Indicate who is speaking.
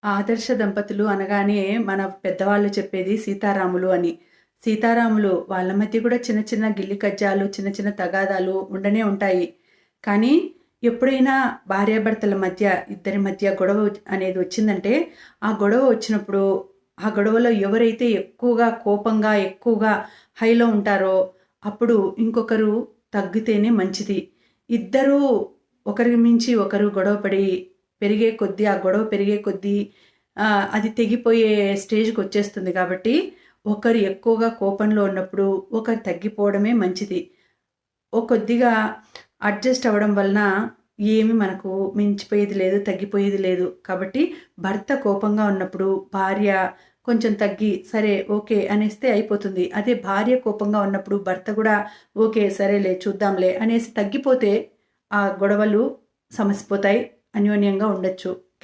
Speaker 1: ఆదర్శ దంపతులు అనగానే మన పెద్దవాళ్ళు చెప్పేది సీతారాములు అని. సీతారాములు వాళ్ళ మధ్య కూడా చిన్న చిన్న గిల్లి కజ్జాలు, చిన్న చిన్న తగాదాలు ఉండనే ఉంటాయి. కానీ ఎప్పుడైనా భార్యాభర్తల మధ్య, ఇద్దరి మధ్య గొడవ అనేది వచ్చిందంటే, ఆ గొడవ వచ్చినప్పుడు, ఆ గొడవలో ఎవరైతే ఎక్కువగా కోపంగా, ఎక్కువగా హైలో ఉంటారో, అప్పుడు ఇంకొకరు తగ్గితేనే మంచిది. ఇద్దరూ ఒకరికి మించి ఒకరు గొడవపడి పెరిగే కొద్దీ, ఆ గొడవ పెరిగే కొద్దీ అది తెగిపోయే స్టేజ్‌కొచ్చేస్తుంది కాబట్టి, ఒకరు ఎక్కువగా కోపంలో ఉన్నప్పుడు, ఒకరు తగ్గిపోవడమే మంచిది. కొద్దిగా అడ్జస్ట్ అవ్వడం వలన ఏమి మనకు మించిపోయేది లేదు, తగ్గిపోయేది లేదు. కాబట్టి భర్త కోపంగా ఉన్నప్పుడు భార్య కొంచెం తగ్గి, సరే ఓకే అనేస్తే అయిపోతుంది. అదే భార్య కోపంగా ఉన్నప్పుడు భర్త కూడా ఓకే సరేలే చూద్దాంలే అనేసి తగ్గిపోతే ఆ గొడవలు సమసిపోతాయి. అన్యోన్యంగా ఉండొచ్చు.